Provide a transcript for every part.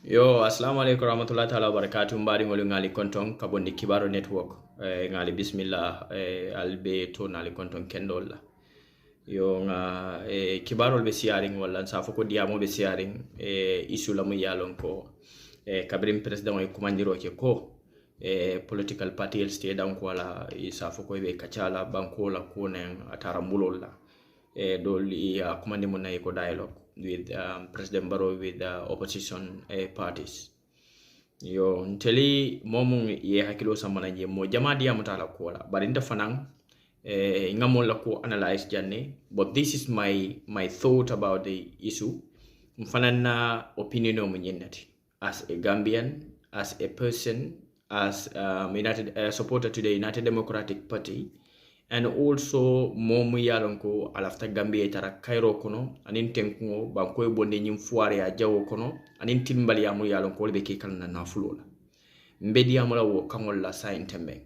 Yo, assalamu alaikum warahmatullahi ta'ala wabarakatuh. Mbari ngolu ngali konton kabondi Kibaro network. Ngali bismillah albe to ngali konton kendola. Yo nga Kibaro be siaring wala sa foko diamo be siaring issue lamu yalon ko kabrim president o kumandiro ke ko political party el stay down ko wala sa foko be kachala banko la ko nen atara mulolla doli kumandi mo nay ko dialogue with President Barrow with opposition parties. Yo nteli momu ye hakilo samana je mo jama dia mutala ko la barinda fanang ngamol la ko analyze janne, but this is my thought about the issue. Mfanana opinion o mnyenati as a Gambian, as a person, as supporter to the United Democratic Party, and also momu yalonko alafta Gambia tara Cairo kono anin tenko banko bonde nyim fuare ya jawo kono anin timbali amu yalonko be ke kalna na fulola mbedi amula wo kamol la sa intembe.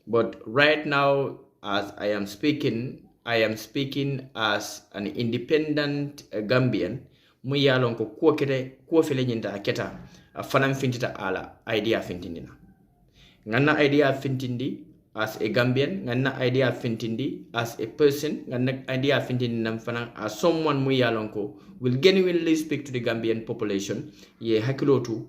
But right now as I am speaking as an independent Gambian mu yalonko ko kete ko fele nyinta aketa fanam fintita ala idea fintindina nganna idea fintindi as a Gambian, ngana idea fintindi as a person, ngana idea fintindi namfana as someone mu yalonko will genuinely speak to the Gambian population. Ye hakilotu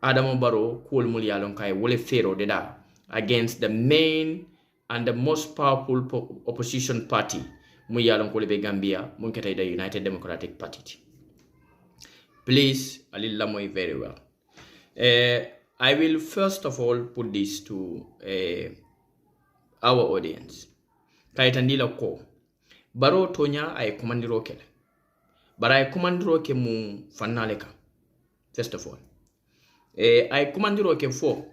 Adamo Barrow kul mu yalonkai wole fero deda against the main and the most powerful opposition party mu yalonko lebe Gambia mu kete the United Democratic Party. Please alillamoy very well. I will first of all put this to our audience. Kaitandila ko. Baro tonya ay kumandiro kele. Bara ay kumandiro ke mu fanaleka. First of all. Ay kumandiro ke fo.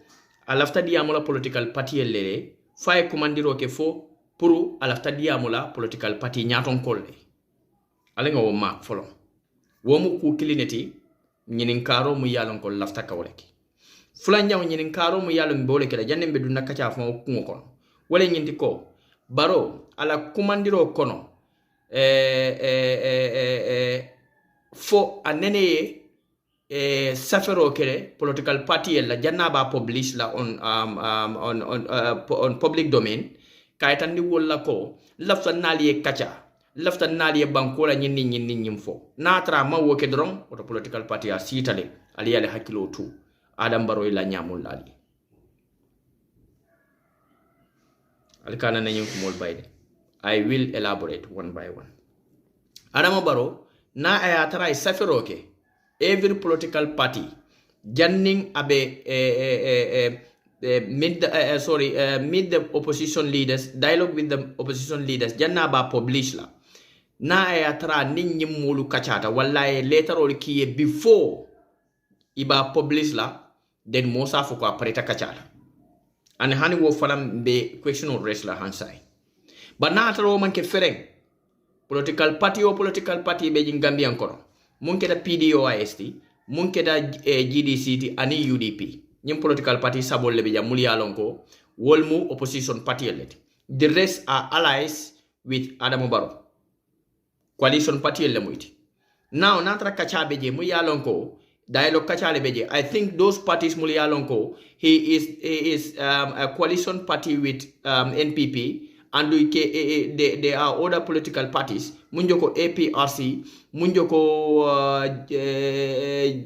Alafta diamola political party lele. Fa ay kumandiro ke fo. Puru alafta diamola political party nyaton kolle. Alenga wo mark follow. Womu ku kilineti. Nyininkaro mu yalon ko lafta kawleki. Fulanja nyinin karo mu yalo mbole kala janne be dunna kacha fa kungo kono wala nyinti ko Baro ala kumandiro kono fo anene safero kele political party la janna ba publish la on public domain kaytandi wala ko lafta naliye kacha lafta naliye bankola nyinni nyimfo natra ma woke dron auto political party a sitale ali yale hakilo tu Adam Barrow la nyamul lali alkana na nyum kumol bayde. I will elaborate one by one. Adam Barrow na ayatara safiroke every political party janning abe mid the opposition leaders, dialogue with the opposition leaders janna ba publish la na ayatara nin nyimulu kachata wallahi later or kiye before iba publish la then Mosa foko apareta kachala. And hani wo falam be question of race la hansai. But na ataro man ke fereng. Political party be jing Gambia kono. Munke da PDOIST, munke da GDCT ani UDP. Nyim political party sabol lebe ja muli alonko. Wolmu opposition party eleti. The rest are allies with Adamo Barrow. Coalition party elemuiti. Now natra kachabe je mu alonko. Dialogue kachale beje. I think those parties mulialonko he is a coalition party with NPP and there are other political parties munjoko APRC munjoko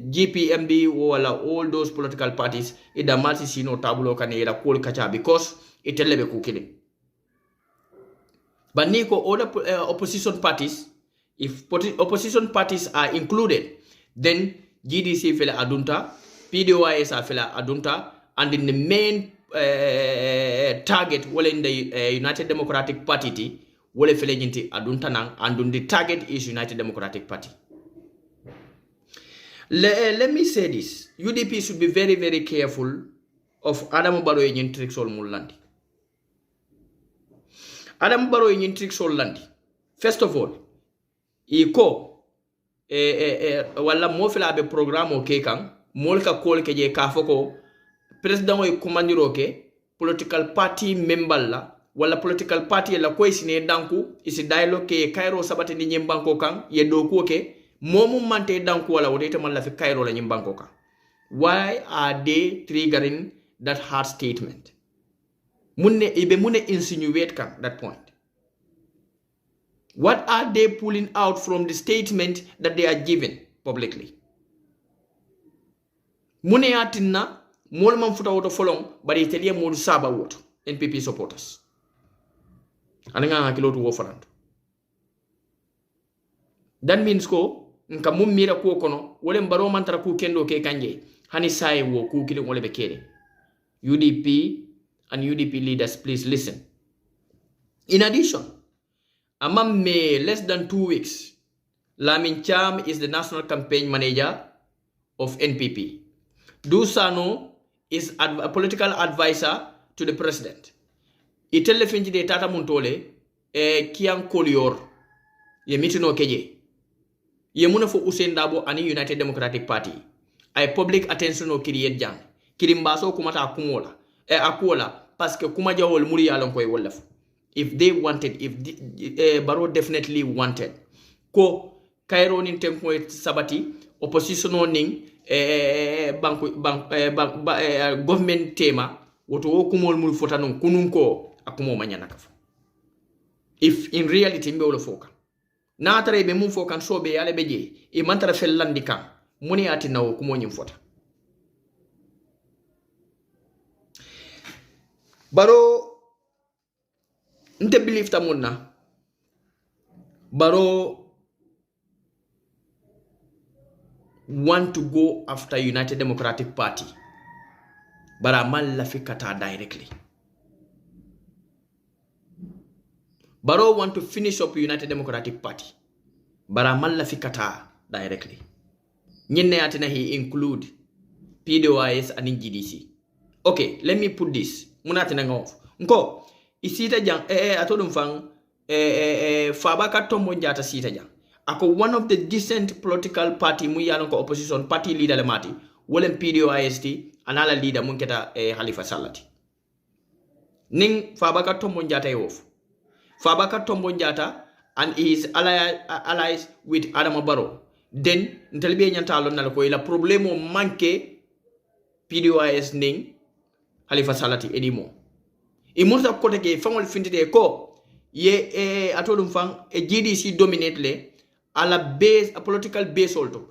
GPMB wala all those political parties ida malti sino tabulo kane ida kol kacha because itelebe kukile but niko other opposition parties, if opposition parties are included, then GDC fela adunta, PDOIS fela adunta, and in the main target wale in the United Democratic Party wale fela jinti adunta nang, and the target is United Democratic Party. Let me say this. UDP should be very, very careful of Adam Barrow in tricks all mulandi. Adam Barrow in tricks all landi. First of all, iko wala mo fela be programme o ke kan molka kol ke je ka foko president o commandiro ke political party member la wala political party la ko isine danku isi dialogue ke Cairo sabate ni nyembanko kan ye do ko ke momu mante danku wala wote man la fi Cairo la nyimbanko ka. Why are they triggering that hard statement? Ibe mune insinuate kan that point. What are they pulling out from the statement that they are giving publicly? Mune atinna mol man futa woto folong bari telia mol saba woto NPP supporters. Ananga hakilo to wo faranto. That means ko nka mum mira ko kono wole mbaro mantara ku kendo ke kanje hani sai wo ku kile wole be kede. UDP and UDP leaders, please listen. In addition, among me less than 2 weeks, Lamin Cham is the national campaign manager of NPP. Dusano is a political advisor to the president. Itelle finji de tata muntole kian kolior ye mitino keje. Ye muna fo Usain Dabo ani United Democratic Party. Ay public attention o kiriyet jang. Kirimbaso kumata akumola. Akuola parce que kuma jawol muri yalon koy wolaf. If they wanted, if Barrow definitely wanted, ko Cairo nin tempo sabati opposition ning government tema woto kumol mul fotanon kununko akumo manyana kafa. If in reality mbe wolo foka na tare be mun fokan sobe yale beje e mantara fellandi kan muni ati nawo kumo nyim fota. Barrow nte believe tamuna Barrow want to go after United Democratic Party, but amal lafikata directly. Barrow want to finish up United Democratic Party, but amal lafikata directly. Nyenne atina he include PDOIS and GDC. Okay, let me put this. Munatina ngof. Nko isita jang atodum fang Fabaka Tombo Njata sita jang. Ako one of the decent political party mu yalon ko opposition party leader le mati wolem PDOIST anala leader mun keta Halifa Salati. Ning Fabaka Tombo Njata yof. Fabaka Tombo Njata and his allies with Adama Barrow. Then ntelbe nyanta alon nalako ila problemo manke PDOIS ning Halifa Salati anymore. Imurta kote ke fangol fintide ko ye atodum fang GDC dominate le ala base a political base also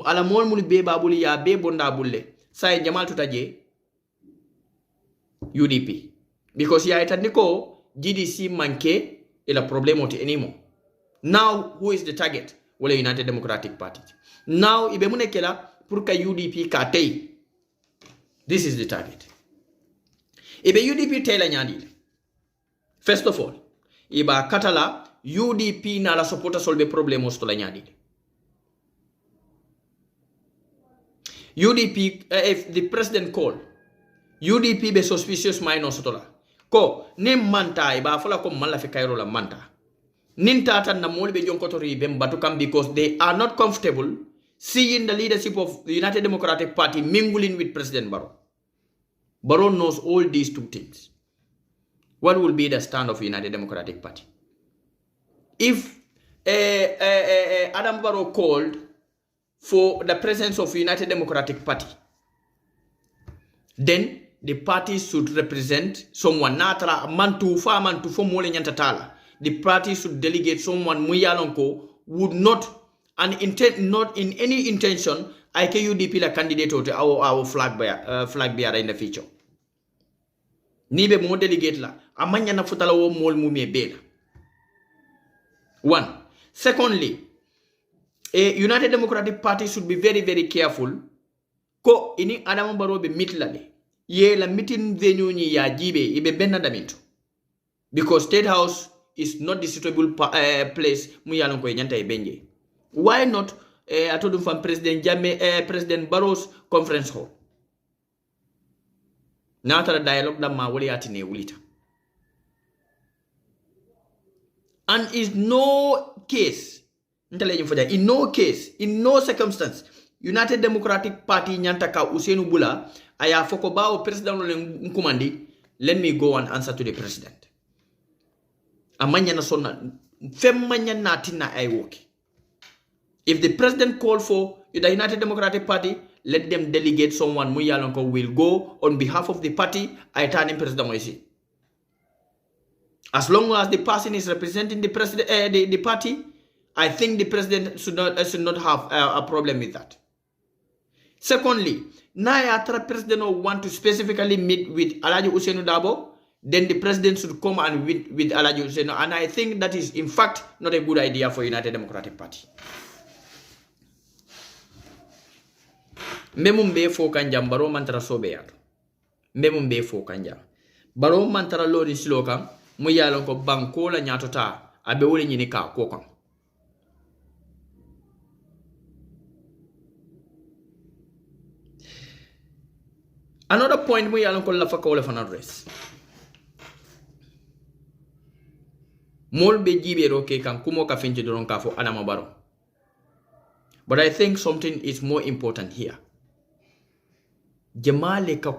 ala mol mul be babuli ya be bonda bulle say jamal tutaje UDP because ya itaniko GDC manke ila problemo te anymore. Now who is the target? Wala United Democratic Party. Now ibe munekela pour ka UDP ka tay. This is the target. Ibe UDP tela nyadile. First of all, iba katala UDP na la supporta solve problemos to la nyadile. UDP, if the president call, UDP be suspicious minus tola. Ko, ne manta iba fola ko mala fi Cairo la manta. Nintata na moli be jonkotori be batukam because they are not comfortable seeing the leadership of the United Democratic Party mingling with President Barrow. Barrow knows all these two things. What will be the stand of the United Democratic Party? If Adam Barrow called for the presence of United Democratic Party, then the party should represent someone. Natara mantu fa mantu fo mole nyantatala. The party should delegate someone muyalonko would not and not in any intention IKUDP la candidate to our flag bearer in the future. Nibe mo delegate la amanya na futala wo mol mumie bela. One. Secondly, a United Democratic Party should be very, very careful. Ko ini Adam Barrow be mitlale. Ye la meeting venue ni ya jibe ibe benna daminto. Because State House is not the suitable place muyalon ko nyanta e benje. Why not atodum from President Barrow's conference hall? Natara dialogue da ma wali atine wulita. And in no case, in no case, in no circumstance, United Democratic Party nyantaka Usenu Bula aya fokoba o president nkumandi, let me go and answer to the president. Amanya na sona femanya natina ay woki. If the president called for the United Democratic Party, let them delegate someone mu yalonko will go on behalf of the party. I turn in President Moisi. As long as the person is representing the president, the party, I think the president should not have a problem with that. Secondly, now the president want to specifically meet with Alhaji Ousainou Darboe, then the president should come and meet with Alhaji Ousainou, and I think that is in fact not a good idea for United Democratic Party. Memumbe fo kanjam baro mantara sobe yato. Memumbe fo kanjam. Baro mantara lori silokam mu yalon ko banko la nyatota abe wole nyini ka kokon. Another point mu yalon ko la fa ko le fan address. Mol be jibe roke kan kumo ka finti doron ka fo Adama Barrow. But I think something is more important here. Jamale ka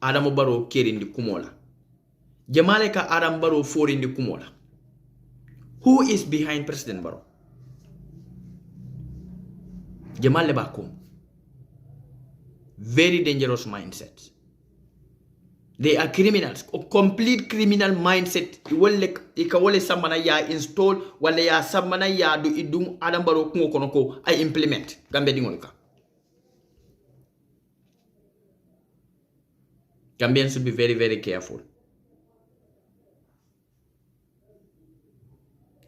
Adama Barrow kerindi kumola. Jamale ka Adama Barrow forindi kumola. Who is behind President Barrow? Jamale Bakum. Very dangerous mindset. They are criminals. A complete criminal mindset. Ikawole samana ya install wale ya samana ya do idum Adama Barrow kungo konoko I implement. Gambia dingolka. Gambians should be very, very careful.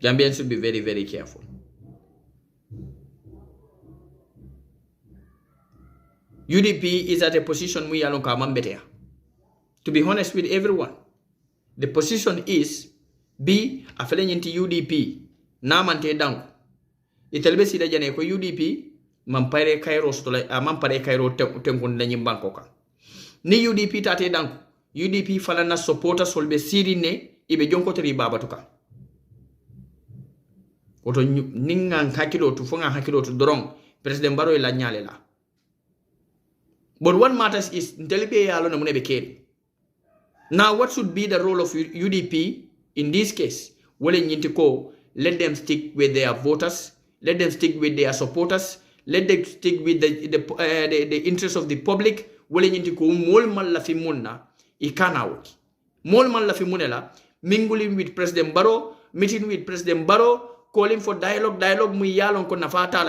Gambians should be very, very careful. UDP is at a position we are better. To be honest with everyone, the position is B affiliate into UDP. Namante dango. Itelbe sida jane ko UDP mampare Cairo stola mampare Cairo tenkon lañi bankoka. Ni UDP tate danko. UDP falana supporters solbe sirine ibe jonkoteri babatuka. Oto ninga hakilo tu fonga hakilo tu dorong President Barrow la nyale la. But what matters is ntelebe yalo na munebe keri. Now what should be the role of UDP in this case? Let them stick with their voters, let them stick with their supporters, let them stick with the interests of the public. Mingling with President Barrow, meeting with President Barrow, calling for dialogue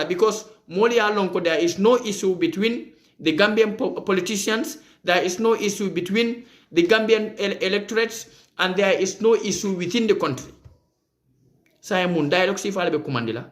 because there is no issue between the Gambian politicians, there is no issue between the Gambian electorates, and there is no issue within the country. Saya mun dialogue si fale be kumandila.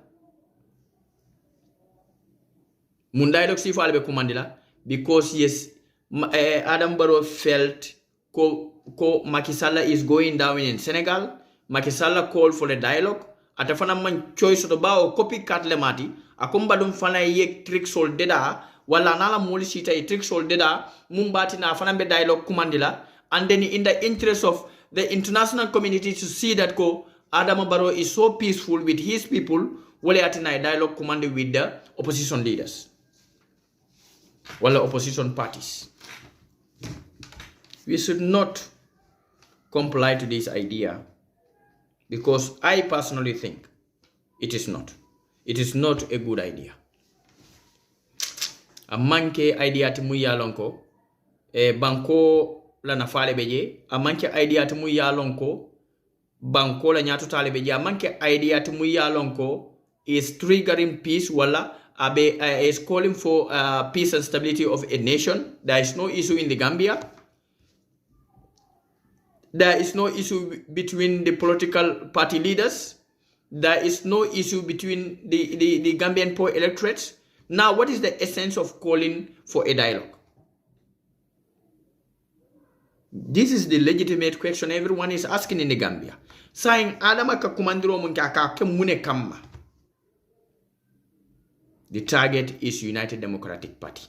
Mun dialogue si fale be kumandila because yes, Adama Barrow felt ko Macky Sall is going down in Senegal. Macky Sall called for a dialogue. Atafana man choice to ba o copycat le mati. Akumba dum fana yek trick sol deda. Wala nala moli sita a trick sol deda. Mumbati na fana be dialogue kumandila. And then in the interest of the international community to see that Adama Barrow is so peaceful with his people, wale atina dialogue commanded with the opposition leaders. Wale opposition parties. We should not comply to this idea because I personally think it is not. It is not a good idea. A manke idea timu yalonko banko la nafale beje a manke idea timu yalonko banko la nyatu tale beje a manke idea timu yalonko is triggering peace wala abe is calling for peace and stability of a nation. There is no issue in the Gambia. There is no issue between the political party leaders. There is no issue between the Gambian poor electorates. Now, what is the essence of calling for a dialogue? This is the legitimate question everyone is asking in the Gambia. Saying, Adama ka kumandiro munkaka ke mune kama. The target is United Democratic Party.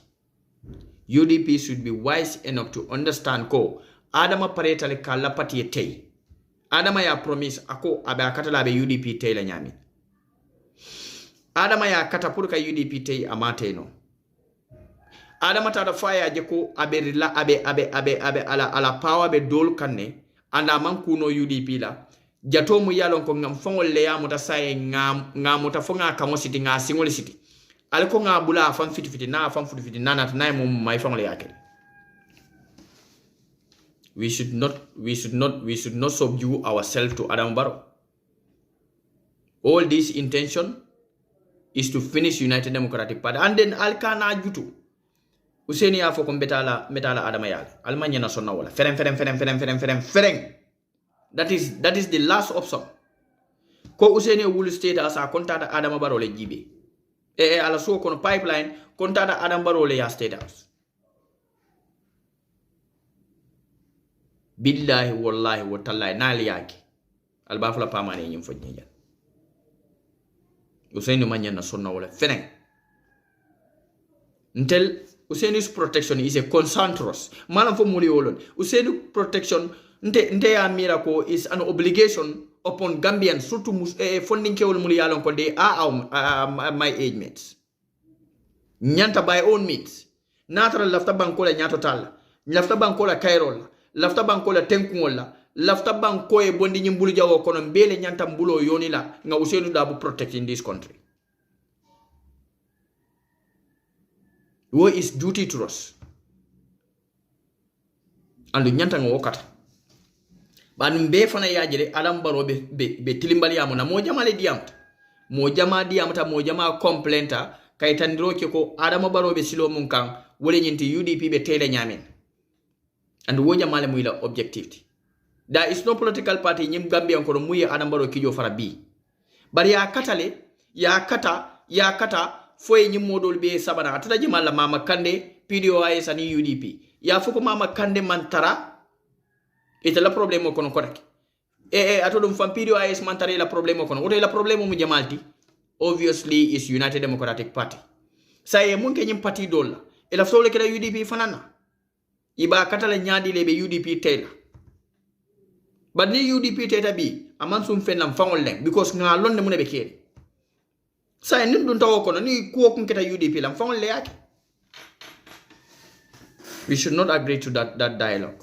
UDP should be wise enough to understand ko Adama paretale kala party tei. Adama ya promise ako abe akata la be UDP tei la nyami. Adama ya katapurka UDP tei amate no. Adama tada fire jeko abe rila abe ala power be dol kanne anda mankuno UDP la. Jato mu yalon ko ngam fongol le ya muta saye ngam muta fonga kamo siti nga singol siti. alko nga bula fam fiti na fam fiti na na mom may fam le yakele. We should not subdue ourselves to Adam Barrow. All this intention is to finish United Democratic Party. And then alkana jutu. Useni afo ko metala Adama yale. Almanya na sonna wala. Fereng. That is the last option. Ko useni wulu state asa kontada Adama Barrow le jibe. Ala so kono pipeline kontada Adam Barrow le ya state house. Billahi wallahi wa tallahi nali yake albafla pamane nyim fodni jan Useni manya na sonna wala feneng ntel Useni's protection is a concentrus malam fo muri wolon Useni protection nte ya miracle is an obligation upon Gambians surtout funding kewol muri yalon ko de my age mates nyanta by own means natural lafta bankola nyato tal lafta bankola kairol lafta banko la tenkungol la lafta banko e bondi nyimbulu jawo kono mbele nyanta mbulo yoni la nga Usenu Dabu protect in this country. What is duty to us? And nyanta nga wakata ba mbe fana yajere Adam Barrow be tilimbali amo na mojama mojama complainta kaytandiro ke ko Adam Barrow be silo mun kan wole nyinti UDP be tele nyamen. And woja male muila objectivity. There is no political party nyim Gambia kono muye Adam Barrow kijo fara bi. Bari ya kata foye nyim modol be sabana atata jimala mama kande PDOIS ani UDP. Ya fuko mama kande mantara ite la problemo kono korek. Atodum fam PDOIS mantara la problemo kono. Oto la problemo mu jamalti obviously is United Democratic Party. Saye munke nyim party dolla. Ela fsole kala UDP fanana. Iba katala nyadi lebe UDP tela. But ni UDP teta bi aman sum fen lam fangol leng because nga londe mune be kere. Sa en dun tawo kono ni ko kun keta UDP lam fangol le yake. We should not agree to that dialogue.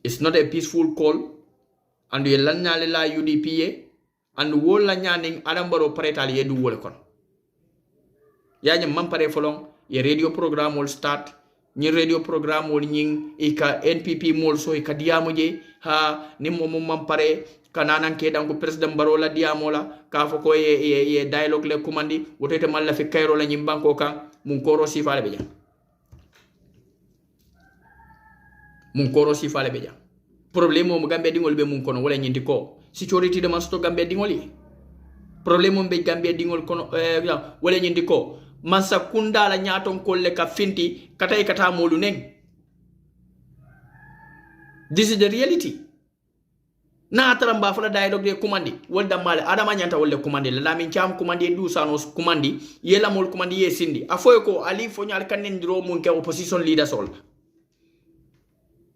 It's not a peaceful call and we lanyale la UDP and wol la nyaning Adam Barrow paretal yedu wol kon. Yaje mampare folong ye radio program will start ni radio program wol nying ika NPP mol so ika diamo je ha ni mom pare kananan ke danko President Barrow la diamo la ka fo ko ye dialogue le commandi wotote malla fi kayro la nyim banko kan mun koro sifale be jam problème mo Gambia dingol be mun kono wala nyindi ko security de masto Gambia dingoli problème mo be Gambia dingol kono wala nyindi ko mansa kunda la nyaton kolle ka finti kata molu neng. This is the reality. Na ataramba fala dialogue de commandi wolda male adama nyanta wolle commandi la min cham commandi du sanos commandi yela mol commandi ye sindi afoy ko ali fo nyal kanen diro mun ke opposition leaders all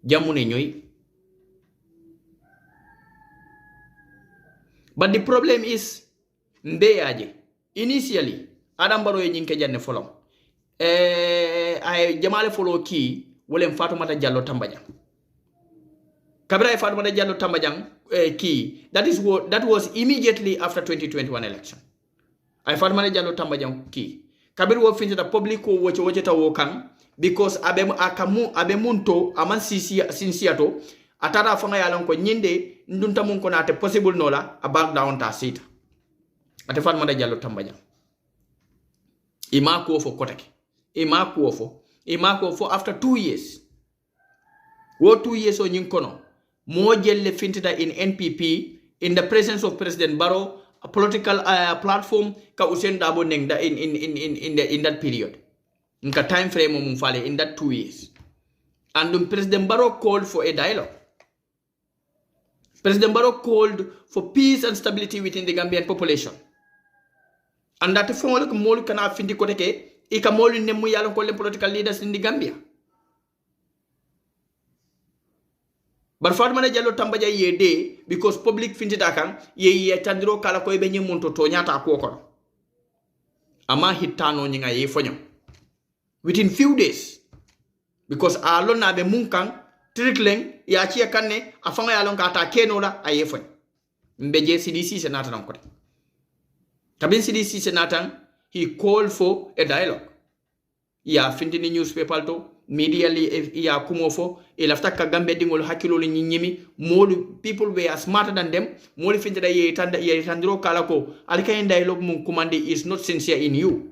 jamune nyoy. But the problem is mbeyaje initially Adam Barrow ye nyinke janne folom ay jamale folo ki wolem Fatoumata Jallow Tambajang kabira Fatoumata Jallow Tambajang ki that was immediately after 2021 election ay Fatoumata Jallow Tambajang ki kabir wo finta public ko woche ta wo kan because abe munto aman sinsiato atara fanga yalan ko nyinde ndunta mun ko nate possible nola a back down ta sita ate Fatoumata Jallow Tambajang ima ko fo kotake ima ko fo after 2 years wo 2 years o nyin kono mo jelle fintida in NPP in the presence of President Barrow a political platform ka Usenu Dabu neng da in that period nka time frame mum fale in that 2 years and President Barrow called for a dialogue. President Barrow called for peace and stability within the Gambian population. And that fongol ko mol kana findi ko teke e ka mol ne mu yalon ko le political leaders in the Gambia. But Fatoumata Jallow Tambajang ye de because public findi dakan ye tandiro kala ko be nyimonto to nyata ko ko. Ama hitano nyinga ye fonyo. Within few days because alon na be munkan trickling ya chia kanne afanga yalon ka ta kenola aye fonyo. Mbeje CDC senata nan ko. Kabin CDC senatan he called for a dialogue. Ya fintini newspaper to media li ya kumofo ilafta ka Gambia dingol hakilo li nyimi molu people were smarter than them molu fintida ye tandiro kala ko alkain dialogue mun kumandi is not sincere in you.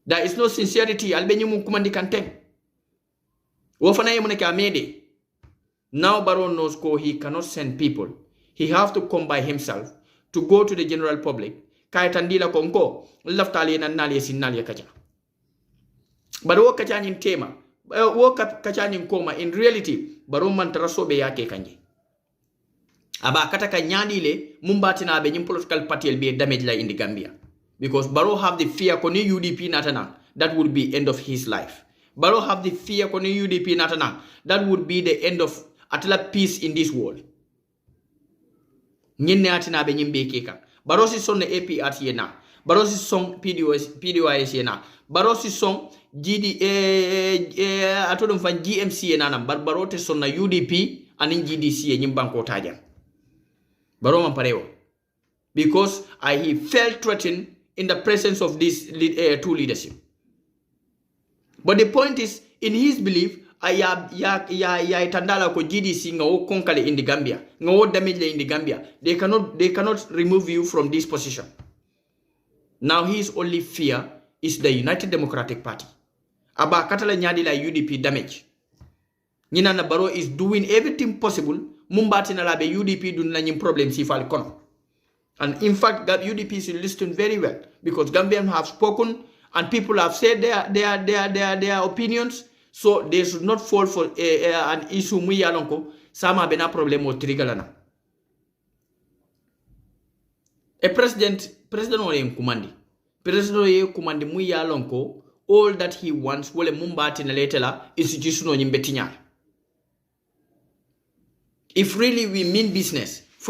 There is no sincerity albenyi mun kumandi kanteng. Wofana ye muneke amede. Now Barrow knows he cannot send people. He have to come by himself to go to the general public. Kaya tandila konko laftali na nali sinali kacha. But wo kacha nyin tema, wo kacha nyin koma in reality Barrow man taraso be yake kanje. Aba kata ka nyani le mumbati na be nyim political party be damage la in the Gambia. Because Barrow have the fear koni UDP natana, that would be end of his life. Barrow have the fear koni UDP natana, that would be the end of atla peace in this world. Nyenne atina be nyimbe keka. Barrow si son APRT yena. Barrow si son PDYS yena. Barrow si son atodum fan GMC yena nam. Barrow te son na UDP anin GDC nyim banko tajan. Barrow man pareo. Because he felt threatened in the presence of these two leadership. But the point is, in his belief, ya tandala ko GDC ngawo konkale in the Gambia, ngawo damage in the Gambia. They cannot remove you from this position. Now his only fear is the United Democratic Party. Aba katala nyadi la UDP damage. Nina na Barrow is doing everything possible. Mumbati na labe UDP dun na nyim problem si fal kono. And in fact, UDP is listening very well because Gambians have spoken and people have said their opinions. So they should not fall for an issue muya lonko. Sama bena problem o trigalana. A president ole kumandi. President ole kumandi muya lonko. All that he wants wole mumbati na letela institutional nyimbetinya. If really we mean business, if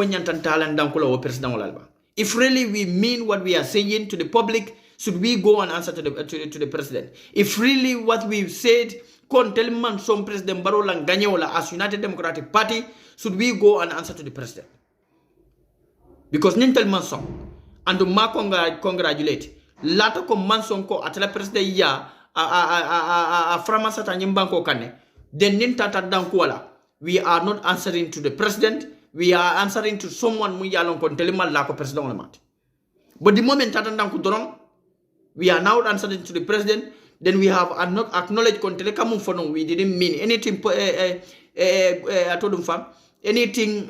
really we mean what we are saying to the public, should we go and answer to the president? If really what we've said, some President Barrow Langanyola as United Democratic Party, should we go and answer to the president? Because Nintel Manson and to ma congratulate Lato ko Manson ko atala president ya a framasata nyimbanko kane then nintata dankwala. We are not answering to the president. We are answering to someone mu yalon kon telema la ko president on mat. But the moment we are now answering to the president, then we have not acknowledged kon telekamu fono. We didn't mean anything anything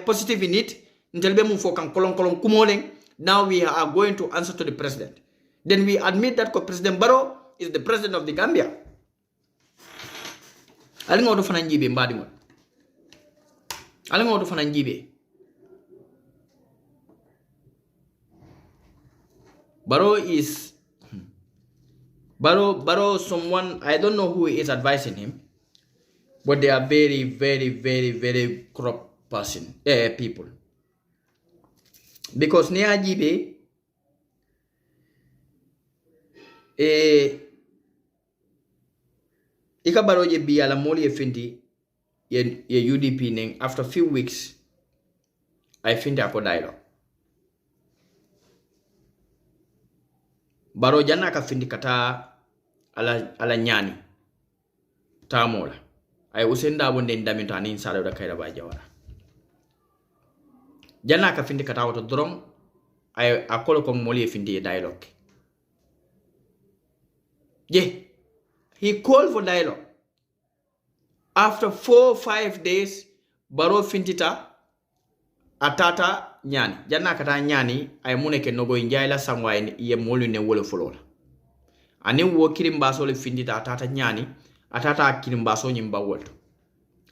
positive in it. Now we are going to answer to the president. Then we admit that President Barrow is the president of the Gambia. Alingo do fananjibe mbadi mo. Alingo do fananjibe. Barrow someone, I don't know who is advising him, but they are very, very, very, very corrupt people. Because Neajibe Ika Baroje bi ala moli e finti ye UDP neng after a few weeks I finti ako dialogue. Baro jana ka finti kata ala nyani tamola ay usenda bonde ndamito anin sala da kayra ba jawara. Jana ka finti kata wato drom ay akolo ko moli e finti dialogue. Yeah. He called for dialogue. After 4 or 5 days, Barrow fintita atata nyani. Jana kata nyani ay muneke nogo injaila samwa ye molu ne wole folola. Ani wo kirimbaso le fintita atata nyani, atata kirimbaso nyimba wolto.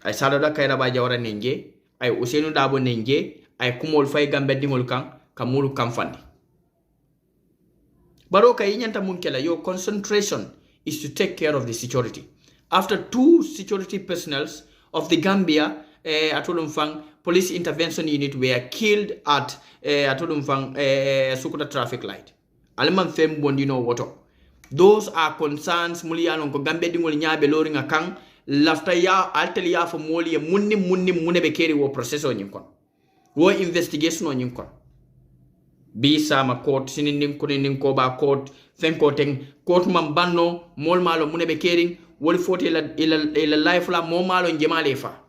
Ay salada kayra ba jawara nenge, ay usenu dabo nenge, ay kumol fay gambe dingol kan kamulu kamfandi. Barrow kay nyanta munkela your concentration is to take care of the security. After 2 security personnel of the Gambia police intervention unit were killed at Sukuta traffic light. Alaman fem bondino woto. Those are concerns muliano ko Gambia dingol nyabe loringa kang lafta ya alteli ya fo moli munni munebe keri wo processo nyinkon. Wo investigation o nyinkon. bi sama court sinindin kunindin ko ba court fenko ten court man banno mol malo munebe kering wol foti ila life la mo malo njemale fa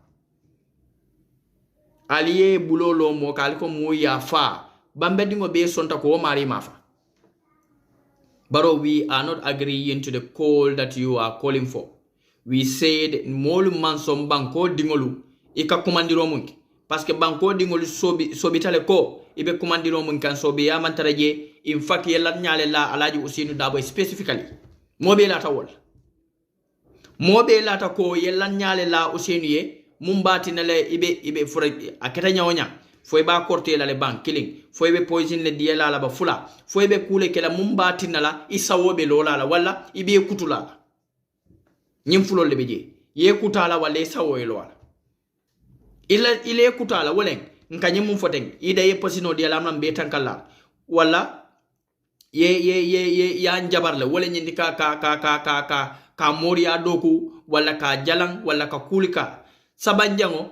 aliye bulolo mo kaliko mo ya fa bambedingo be sonta ko mari mafa. But we are not agreeing to the call that you are calling for. We said molu mansom banko dingolu ika kumandiro munki parce que banko dingolu sobi tale ko ibe kumandiro mun kan sobi ya mantaraje in fact yella nyale la alaji usinu dabo specifically mobe la tawol mobe la ta ko yella nyale la usinu ye mumbati nale ibe fura aketa nyawonya foy ba korte la le bank killing foy be poison le diela la ba fula foy be kule kala mumbati nala isawobe lola la wala ibe kutula nyim fulo le beje ye kutala wala isawo lola ile kutala wolen nka nyim foteng ida ye posino diela nam be tankala wala ye ya njabar le wala nyindi ka moriya doku wala ka jalang wala ka kulika sabanjango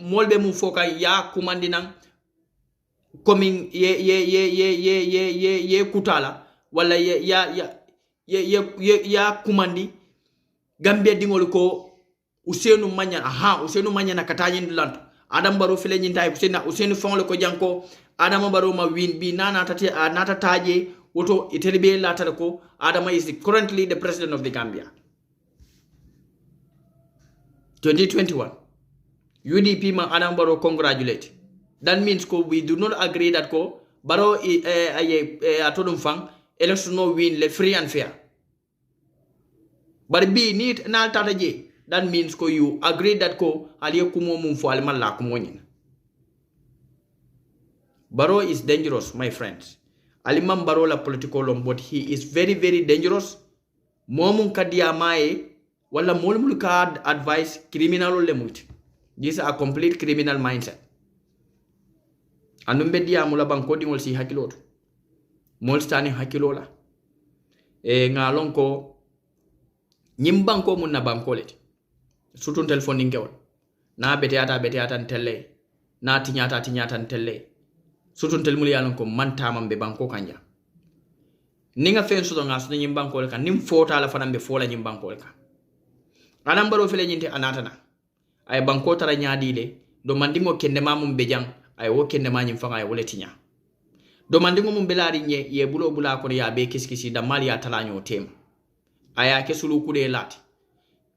molbe mu foka ya kumandinan coming ye kutala wala ya kumandi Gambia dingol ko Usenu manya na katanyin dulanto Adam Barrow file nyinta Usenu fongole ko janko Adam Barrow ma win bi nana tataje woto itelibe latale ko Adam is currently the president of the Gambia 2021 UDP ma Adam Barrow congratulate. That means ko we do not agree that ko Barrow atodum fang election no win le free and fair. But be need na tataje. That means ko you agree that ko aliye kumo mum fo alman la kumo nyin. Barrow is dangerous, my friends. Alimam Barrow la political lom, but he is very, very dangerous. Momun kadia mae wala molmul ka advice criminal le muti. This is a complete criminal mindset. Anumbe dia mula banko dingol si hakilot. Mol stani hakilola. Ngalon ko nyim banko mun na banko leti. Sutun telephone ngewol na betiata telle na tinyata telle sutun telmul yalon ko manta mambe banko kanja ninga fen sudo ngas nyim banko le kan nim fota la fanambe fola nyim banko le kan Adam Barrow fele nyinte anatana ay banko tara nyaadile do mandingo kende mamum bejang ay wo kende ma nyim fanga ay wole tinya do mandingo mum belari nye ye bulo bula ko ya be kiskisi da mali ya talanyo tem aya kesulu kude lati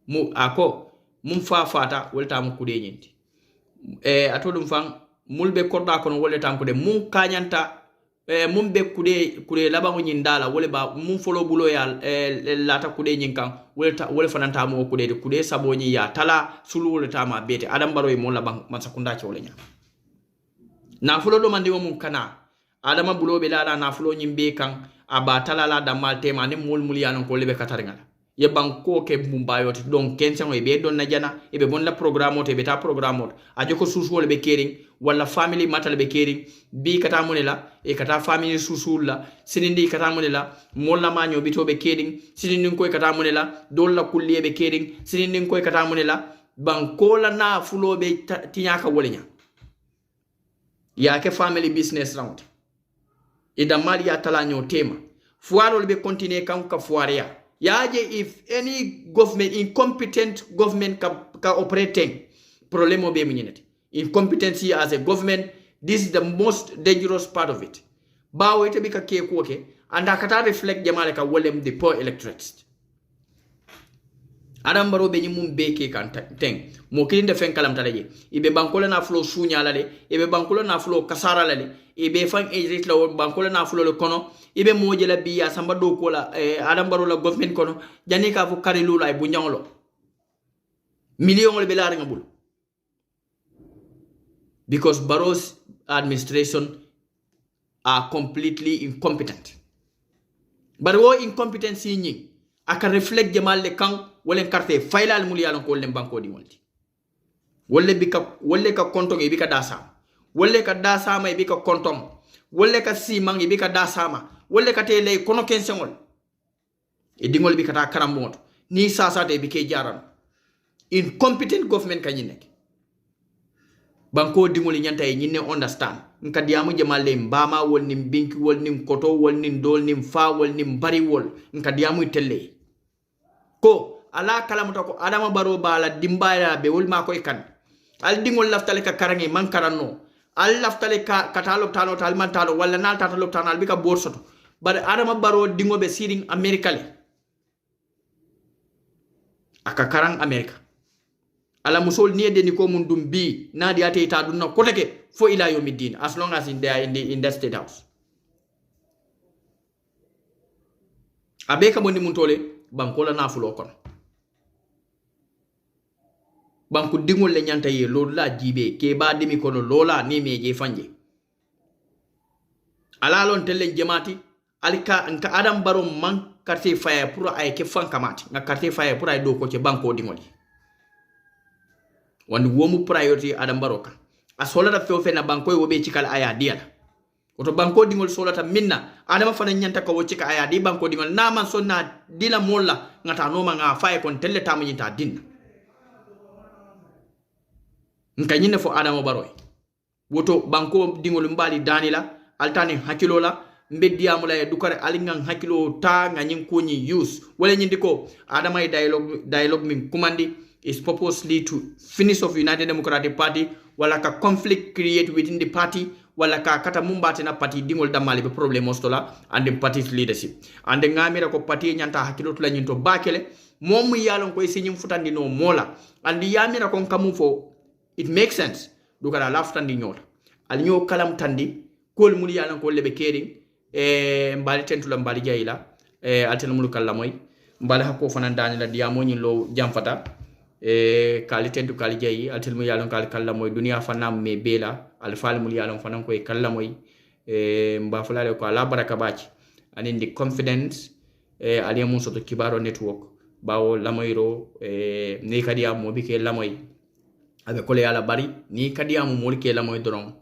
mu ako mum fata wolta mu kude nyinti atodum fang mulbe korda kono wolta ko de mum kanyanta mum be kude laba ko nyindala wole ba mum folo bulo ya lata kude nyinkan wole fananta mu kude saboni ya tala sulu wolta ma bete Adam Barrow mo laba masakunda ci wolenya na fulo do mandi mum kana adama bulo be lala na fulo nyimbe kan aba tala la damal tema ne mul yanon ko lebe kataringala ye banko ke mumbayoti donc kensango e be don na jana e be bon la programme te be ta programme ajoko susul be kering wala family matal be kering bi kata monela e kata family susul la sinindi kata monela molla manyo bito be kering sinindi ko kata monela dol la kulli be kering sinindi ko kata monela banko la na fulo be tinyaka wolenya ya ke family business round e da mali ya talanyo tema fuaro be continue kan ka fuaria yaje if any government incompetent government ka operating problemo be minute incompetency as a government, this is the most dangerous part of it bawo ite bika ke ko ke anda kata reflect jamale ka wolem the poor electorates Adam Barrow be nyum be ke kan teng mo kilinde fen kalam taraje ibe bankola na flow sunya lale ibe bankola na flow kasara lale ibe fan ejrit la bankola na flow le kono ibe moje la biya samba do ko la Adam Barrow la government kono jani ka fu kari lula ay bu nyanglo million le belare ngabul because Barrow's administration are completely incompetent but wo incompetency nyi aka reflect jamal le kan wolen carte faylal mul yalon ko wolen banko di molti wolle ka konton e bika dasama wolle ka dasama e bika konton wolle ka simang e bika dasama wolle ka tele kono kensengol e dingol bika ta karamboto ni sasa te bike jaran incompetent government kanyi nek banko dingoli nyanta e nyinne understand nka diamu jamalle mbama wol nim binki wol nim koto wol nim dol nim fa wol nim bari wol nka diamu telle ko ala kalamuta ko Adama Barrow bala dimbaya be wol ma koy kan al dingol laftale ka karangi man karanno al laftale ka katalo tano tal man talo wala nal tatalo tanal bi ka borsoto bar Adama Barrow dingo be siring America le aka karang America ala musol ni de ni ko mun dum bi nadi ate ta dunna kotake fo ila yomiddin as long as in there in the state house abe ka bondi mun tole banko la nafulo kon banku dingol le nyanta ye lolu la jibe ke ba demi kono lola ni meje fanje ala lon tellen jemati alika nka Adam Barrow man carte faya pour ay ke fan kamati nga carte faya pour ay do ko ci banko dingoli wandi womu priority Adam Barrow kan a solata few fe na banko wobe ci kala aya diala oto banko dingol solata minna Adama fana nyanta ko ci ka aya di banko dingol na man sonna dila molla ngata no ma nga faya kon telle tamu nyinta dinna nka nyine fo Adama Barrow woto banko dingol mbali danila altani hakilo la mbeddiamu la dukare alingan hakilo ta nga nyin ko nyi use wala nyindi ko Adama dialogue min kumandi is purposely to finish of United Democratic Party wala ka conflict create within the party wala ka kata mumbate na party dingol damali be problem ostola and the party's leadership and ngamira ko party nyanta hakilo tula nyinto bakele mom yalon ko sinyum futandi no mola and yamira kon kamu fo it makes sense dukara laftandi nyota al nyo kalam tandi kol mul yalon ko lebe kering mbali tentula mbali jayila altel mul kallamoy mbali hakko fanan danila diamo nyi lo jamfata kali tentu kali jayi altel mu yalon kali kallamoy dunia fanam me bela al fal mul yalon fanan koy kallamoy mba fulale ko ala baraka baci anin di confidence ali mun soto kibaro network bawo lamoyro ni kadiya mo bike lamoy abe kole yala bari ni kadiya mo molke lamoy doron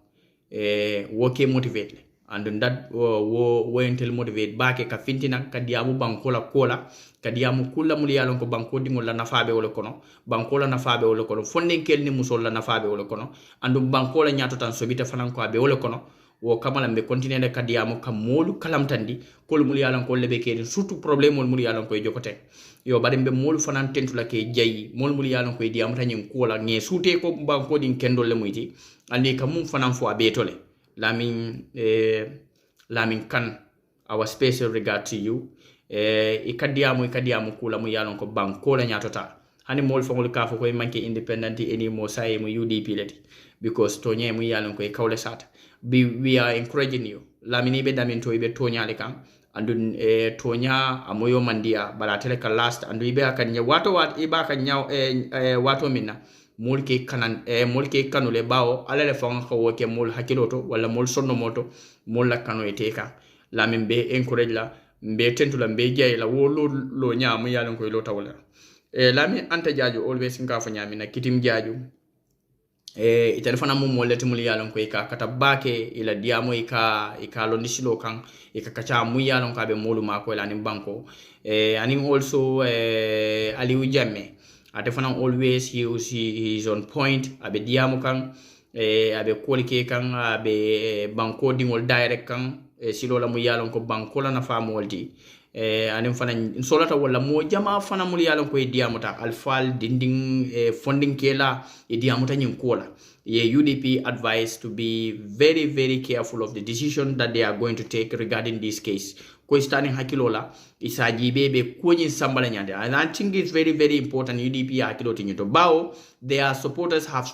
woke motivate and that wo entel motivate baake ka fintina kadiyamu bankola kola kadiyamu kula muli yalon ko banko dingol la nafabe wala kono bankola nafabe wala kono fonden kelni musol la nafabe wala kono andum bankola nyato tan sobita fanan ko abe wala kono wo kamala be continue de kadiyamu kam molu kalamtandi kol muli yalon ko lebe kedi surtout problème muli yalon ko jokote yo bari be molu fanan tentula ke jayi muli yalon ko diyamu tan kola ne sute ko banko din kendol le muyti andi kam mum fanan fo abetole Lamin kan our special regard to you ikadiamu kula mu yalon ko banko la nyatota hani mol fongol ka fo ko manke independent any mo say mu UDP leti because tonye mu yalon ko kawle sata we are encouraging you lamini be damin to be tonya le kan andun tonya amoyo mandia bala tele ka last andu ibe kan nya wato wat iba kan nyaw wato minna mulke kanan mulke kanule bawo alale fanga ko woke mul hakiloto wala mul sonno moto mul la kanu eteka la membe encourage la mbe tentula mbe jey la wolo lo nyaamu yalon ko lo tawla la mi anta jaaju always nga fa nyaami na kitim jaaju e telefona mum mo leti mul yalon ko ka kata baake ila diamo ka lo nisilo kan ka kacha mu yalon ka be mulu mako la ni banko ani also Aliou Jammeh ate fana always he is on point abe diamu kan abe kolike kan abe banko dingol direct kan silo la mu yalon ko banko la na famu walti anim fana solata wala mo jama fana mu yalon ko diamu ta alfal dinding funding kela diamu ta nyin kola ye UDP advised to be very very careful of the decision that they are going to take regarding this case ko standing hakilola isaji bebe konyi sambala nyande and I think it's very very important UDP hakilo tinyo bawo their supporters have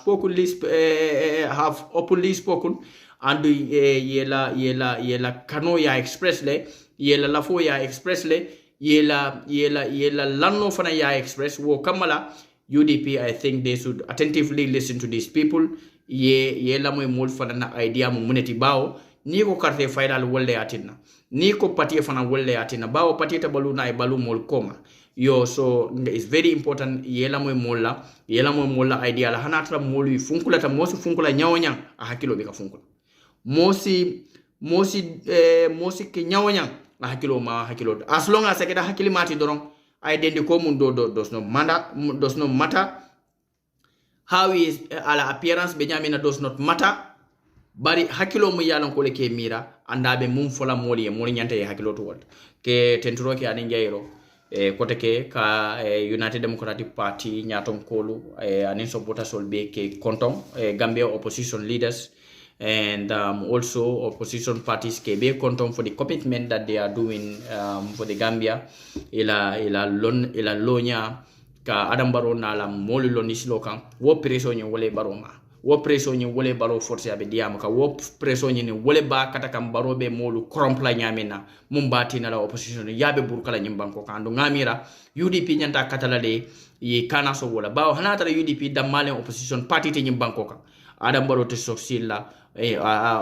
openly spoken and yela kano ya expressly yela lafo ya expressly yela lanno fana ya express wo kamala UDP I think they should attentively listen to these people yela moy mol fana na idea mo muneti bawo ni ko carte faydal wolle atinna ni ko patie fana wolle atina bawo patie ta balu na e balu mol koma yo so it's very important yela moy molla idea la hanatra molu funkula ta mosi funkula nyawonya a hakilo be ka funkula mosi ke nyawonya a hakilo ma hakilo as long as akeda hakili mati doron ay dendi ko mun do does no matter how is ala appearance be nyamina does not matter bari hakilo mu yalan ko le ke mira andabe mum fola moli e moli nyante hakilo to wol ke tenturo ke anin jayro kote ke ka United Democratic Party nyaton kolu anin supporters will be ke konton Gambia opposition leaders and also opposition parties ke be konton for the commitment that they are doing for the Gambia ila lonya ka Adam Barrow na la moli lonis lokan wo preso nyi wole baroma wo preso nyi wole baro force abe diam ka wo preso nyi wole ba kata kam baro be molu krompla nyamena mumbati na la opposition yabe burkala nyimbanko kando ngamira UDP nyanta katala de yi kana so wala bawo hanata UDP damale opposition party te nyimbanko ka Adam Barrow to soxilla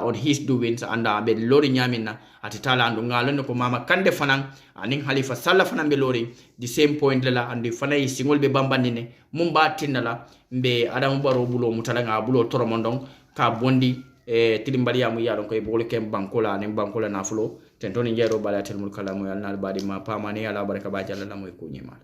on his doings and be lori nyamina atitala andu ngalo ko mama kande fanan anin Halifa Sallah fanan be lori the same point la andi fanay singol be bambandine mumba tinala be Adam Barrow bulo mutala nga bulo toromondong ka bondi tilimbali amu yalon ko e bolo kem bankola nin bankola na fulo tentoni jero bala telmul kalamu yalna badi ma pamani ala baraka ba jalla la moy ko nyima